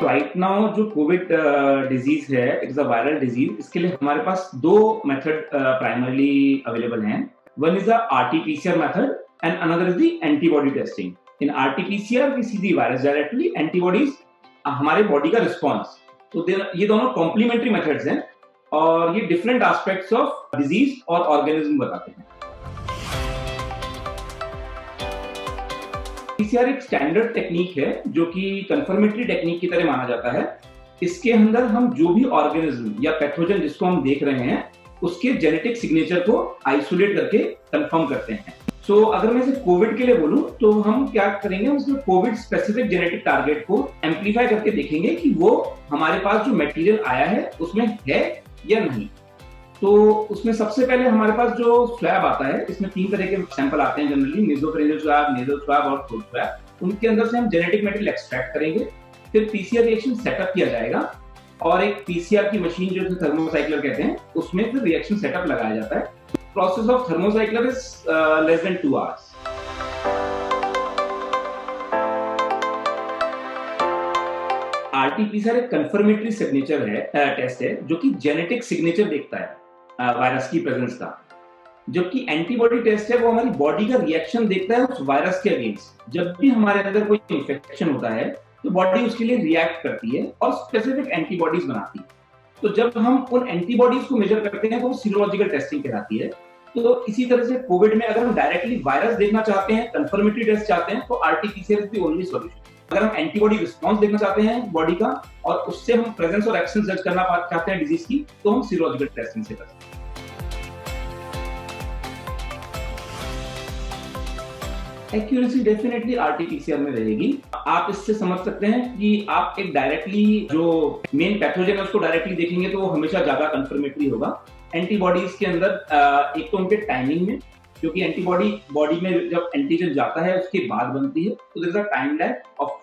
Right now जो COVID disease है, it's a viral disease. इसके लिए हमारे पास दो मेथड प्राइमरली अवेलेबल हैं। One is the RTPCR method and another is the antibody testing. In RTPCR we see the virus directly, antibodies हमारे body का रिस्पॉन्स। तो ये दोनों कॉम्प्लीमेंट्री मेथड्स हैं और ये डिफरेंट एस्पेक्ट्स ऑफ डिजीज और ऑर्गेनिज्म बताते हैं। पीसीआर एक स्टैंडर्ड टेक्निक है जो कि कंफर्मेटरी टेक्निक की तरह माना जाता है। इसके अंदर हम जो भी ऑर्गेनिज्म या पैथोजन जिसको हम देख रहे हैं उसके जेनेटिक सिग्नेचर को आइसोलेट करके कंफर्म करते हैं। सो अगर मैं सिर्फ कोविड के लिए बोलूं तो हम क्या करेंगे, उसमें कोविड स्पेसिफिक जेनेटिक टारगेट को एम्पलीफाई करके देखेंगे कि वो हमारे पास जो मटेरियल आया है उसमें है या नहीं। तो उसमें सबसे पहले हमारे पास जो स्वैब आता है, इसमें 3 तरह के सैंपल आते हैं जनरली, नेसोफेरिंजियल स्वैब, नेजल स्वैब और थ्रोट स्वैब। उनके अंदर से हम जेनेटिक मटेरियल एक्सट्रैक्ट करेंगे, फिर पीसीआर रिएक्शन सेटअप किया जाएगा और एक पीसीआर की मशीन जो थर्मोसाइक्लर कहते हैं उसमें फिर रिएक्शन सेटअप लगाया जाता है। Process of thermocycler is less than 2 hours. RTPCR एक कंफर्मेटरी सिग्नेचर है, टेस्ट है जो कि जेनेटिक सिग्नेचर देखता है वायरस की प्रेजेंस का, जबकि एंटीबॉडी टेस्ट है वो हमारी बॉडी का रिएक्शन देखता है उस वायरस के अगेंस्ट। जब भी हमारे अंदर कोई इन्फेक्शन होता है तो बॉडी उसके लिए रिएक्ट करती है और स्पेसिफिक एंटीबॉडीज बनाती है। तो जब हम उन एंटीबॉडीज को मेजर करते हैं तो वो सीरोलॉजिकल टेस्टिंग कहलाती है। तो इसी तरह से कोविड में अगर हम डायरेक्टली वायरस देखना चाहते हैं, कंफर्मेटरी टेस्ट चाहते हैं, तो RTPCR is the only solution. अगर हम एंटीबॉडी रिस्पॉन्स देखना चाहते हैं बॉडी का और उससे हम प्रेजेंस और एक्शन जज करना चाहते हैं डिजीज की, तो हम सीरोलॉजिकल टेस्टिंग से कर सकते हैं। एक्यूरेसी डेफिनेटली आरटीपीसीआर में रहेगी। आप इससे समझ सकते हैं कि आप एक डायरेक्टली जो मेन पैथोजन है उसको डायरेक्टली देखेंगे तो वो हमेशा ज्यादा कंफर्मेटरी होगा। एंटीबॉडीज के अंदर एक तो उनके टाइमिंग में, क्योंकि एंटीबॉडी बॉडी में जब एंटीजन जाता है उसके बाद बनती है, तो there is a time lag of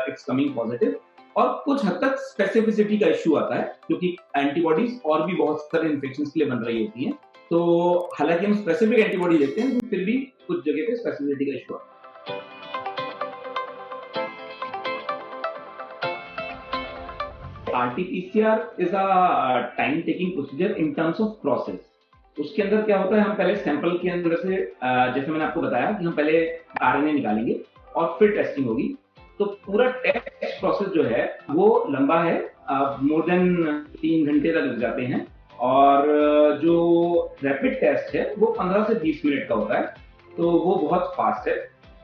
it's coming positive. और कुछ हद तक स्पेसिफिसिटी का इश्यू आता है क्योंकि एंटीबॉडीज और भी बहुत सारे इन्फेक्शंस के लिए बन रही होती हैं। तो हालांकि हम स्पेसिफिक एंटीबॉडी देखते हैं, फिर भी कुछ जगह पे स्पेसिफिसिटी का इश्यू आता है। RTPCR is a time taking procedure in terms of process. उसके अंदर क्या होता है, हम पहले सैंपल के अंदर से जैसे मैंने आपको बताया कि हम पहले आरएनए निकालेंगे और फिर टेस्टिंग होगी। तो पूरा टेस्ट प्रोसेस जो है वो लंबा है, मोर देन 3 घंटे तक लग जाते हैं। और जो रैपिड टेस्ट है वो 15 से 20 मिनट का होता है, तो वो बहुत फास्ट है।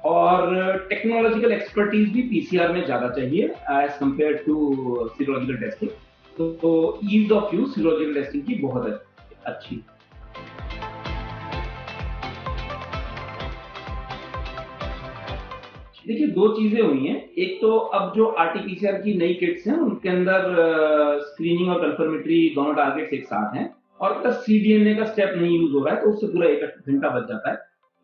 और टेक्नोलॉजिकल एक्सपर्टीज भी पीसीआर में ज्यादा चाहिए as compare to serological testing. तो ease of use serological testing की बहुत अच्छी। देखिए, 2 चीजें हुई हैं। एक तो अब जो आरटीपीसीआर की नई किट्स हैं उनके अंदर स्क्रीनिंग और कंफर्मेटरी दोनों टारगेट्स एक साथ हैं, और प्लस सीडीएनए का स्टेप नहीं यूज हो रहा है, तो उससे पूरा 1 घंटा बच जाता है।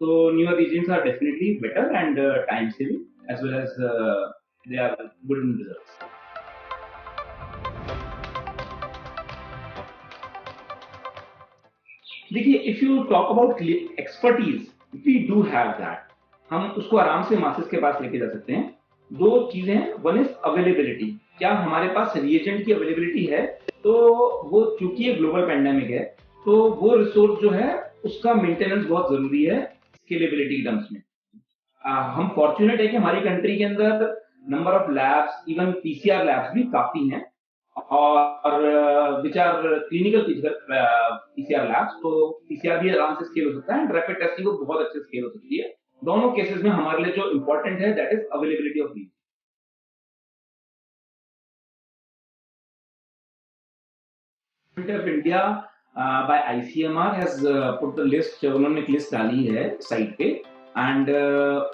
तो newer reasons are definitely better and time saving as well as they are good in results. देखिए, if you talk about expertise, we do have that. हम उसको आराम से मासेस के पास लेके जा सकते हैं। 2 चीजें हैं, वन इज अवेलेबिलिटी, क्या हमारे पास रिएजेंट की अवेलेबिलिटी है। तो वो चूंकि ये ग्लोबल पैंडेमिक है तो वो रिसोर्स जो है उसका मेंटेनेंस बहुत जरूरी है स्केलेबिलिटी के टर्म्स में। हम फॉर्चुनेट है कि हमारी कंट्री के अंदर number of labs, even PCR labs भी काफी हैं और which are clinical PCR labs. तो पीसीआर भी आराम से स्केल हो सकता है, रैपिड टेस्टिंग को बहुत अच्छे स्केल हो सकती है। दोनों केसेस में हमारे लिए जो इंपॉर्टेंट है that is availability of reason. Government of India by ICMR has put the list, उन्होंने एक लिस्ट डाली है साइट पे, एंड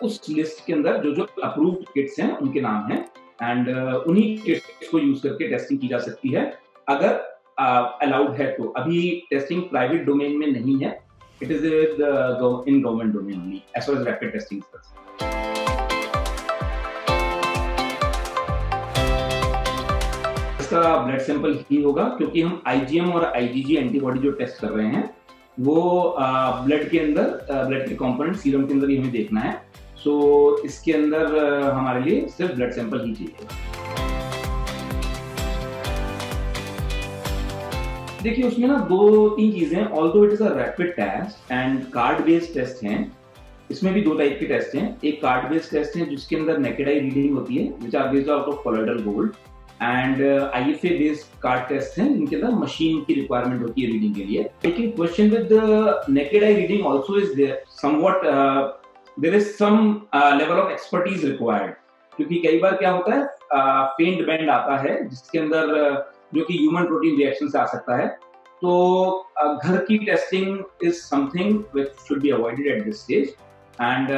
उस लिस्ट के अंदर जो जो अप्रूव्ड किट्स हैं उनके नाम हैं, एंड उन्हीं किट्स को यूज करके टेस्टिंग की जा सकती है अगर अलाउड है। तो अभी टेस्टिंग प्राइवेट डोमेन में नहीं है, it is in government domain only as far as rapid testing is concerned. इसका ब्लड सैंपल ही होगा क्योंकि हम आईजीएम और आईजीजी एंटीबॉडी जो टेस्ट कर रहे हैं वो ब्लड के अंदर, ब्लड के कंपोनेंट सीरम के अंदर ही हमें देखना है। सो इसके अंदर हमारे लिए सिर्फ ब्लड सैंपल ही चाहिए। देखिए उसमें ना 2-3 चीजें हैं। Although it is a rapid test and card based test हैं। इसमें भी 2 टाइप के टेस्ट हैं। एक कार्ड बेस्ड टेस्ट है जिसके अंदर नेकेड आई रीडिंग होती है which are based out of colloidal gold, and IFA based card test हैं जिनके अंदर मशीन की रिक्वायरमेंट होती है रीडिंग के लिए। लेकिन question with naked eye reading also is there somewhat, there is some level of expertise required, क्योंकि कई बार क्या होता है फेंट बैंड आता है जिसके अंदर जो कि ह्यूमन प्रोटीन रिएक्शन से आ सकता है। तो घर की testing is something which should be avoided at this stage, and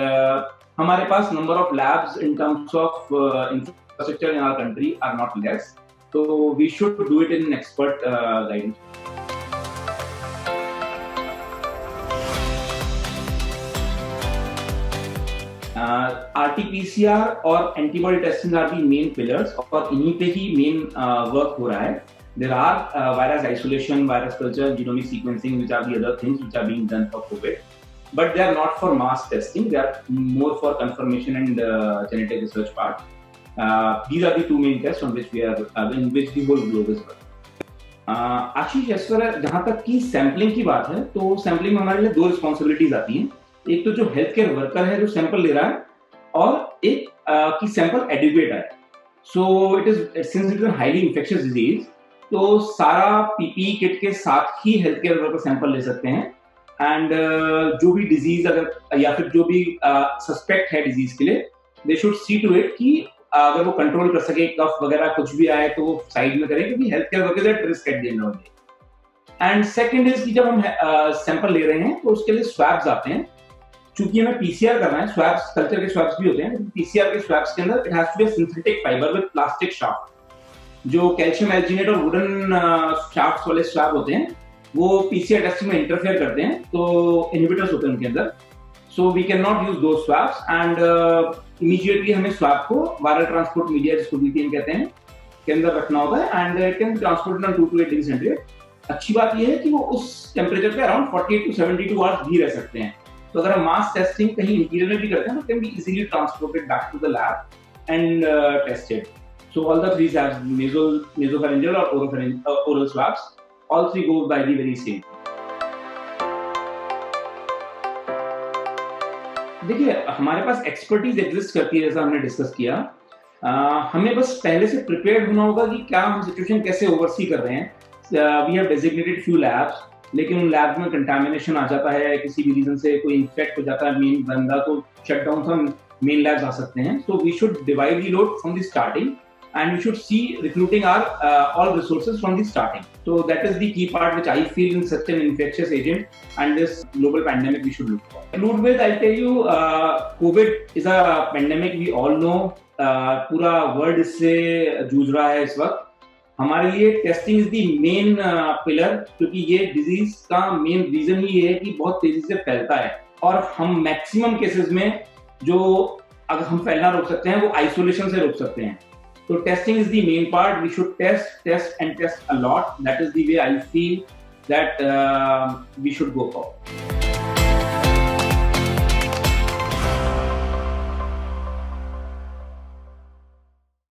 हमारे पास number of labs in terms of infrastructure in our country are not less, तो we should do it in expert guidance. RTPCR और antibody testing are the main pillars, और इन्हीं पे ही main work हो रहा है। There are virus isolation, virus culture, genomic sequencing, which are the other things which are being done for COVID, but they are not for mass testing. They are more for confirmation and genetic research part. These are the 2 main tests on which we are, in which the whole globe is working. Ashish, as far as जहाँ तक की sampling की बात है, तो sampling में हमारे लिए 2 रिस्पॉन्सिबिलिटीज आती हैं। एक तो जो हेल्थ केयर वर्कर है जो सैंपल ले रहा है, और एक कि सैंपल एडिक्वेट है। So it is since it is highly infectious disease, तो सारा पीपीई किट के साथ ही हेल्थ केयर वर्कर सैंपल ले सकते हैं, एंड जो भी डिजीज अगर या फिर जो भी सस्पेक्ट है डिजीज के लिए, they should see to it कि अगर वो कंट्रोल कर सके, कफ वगैरह कुछ भी आए तो वो साइड में करें, क्योंकि health care worker at risk at the end of the day. And second is कि जब हम सैंपल ले रहे हैं तो उसके लिए स्वैब्स आते हैं। चूंकि हमें पीसीआर करना है, स्वैब्स कल्चर के स्वैब्स भी होते हैं, लेकिन पीसीआर के स्वैब्स के अंदर it has to be synthetic fibre with plastic shaft. जो कैल्शियम एल्जिनेट और वुडन शाफ्ट्स वाले स्वैब होते हैं वो पीसीआर टेस्टिंग में इंटरफेयर करते हैं, तो इनहिबिटर्स होते हैं उनके अंदर। So we can not use those swabs, and immediately हमें स्वैब को वायरल ट्रांसपोर्ट मीडिया, जिसको बीटीएम कहते हैं, के अंदर रखना होता है, and it can be transported on 2 to 8 degree centigrade. अच्छी बात यह है कि वो उस टेम्परेचर पे अराउंड 48 to 72 आवर्स भी रह सकते हैं। तो अगर हम मास टेस्टिंग कहीं इंटीरियर में भी करते हैं तो can be easily transported back to the lab and tested. So all the 3 swabs, nasopharyngeal or oral swabs, all 3 go by the very same. देखिए हमारे पास एक्सपर्टीज एग्जिस्ट करती है, जैसा हमने डिस्कस किया। हमें बस पहले से प्रिपेयर्ड होना होगा कि क्या हम सिचुएशन कैसे ओवरसी कर रहे हैं। We have designated few labs, लेकिन उन लैब्स में कंटामिनेशन आ जाता है, किसी भी रीजन से कोई इन्फेक्ट हो जाता है मेन बंदा, तो शट डाउन हम मेन लैब्स आ सकते हैं। So we should divide the load from the starting, and we should see recruiting our all resources from the starting. So that is the key part which I feel in such an infectious agent and this global pandemic we should look for. Include with, I'll tell you, COVID is a pandemic, we all know, पूरा world इससे जूझ रहा है इस वक्त। हमारे लिए testing is the main pillar, क्योंकि ये डिजीज का मेन रीजन ही ये है कि बहुत तेजी से फैलता है, और हम मैक्सिमम केसेस में जो अगर हम फैलना रोक सकते हैं वो आइसोलेशन से रोक सकते हैं। So testing is the main part. We should test and test a lot. That is the way I feel that we should go for.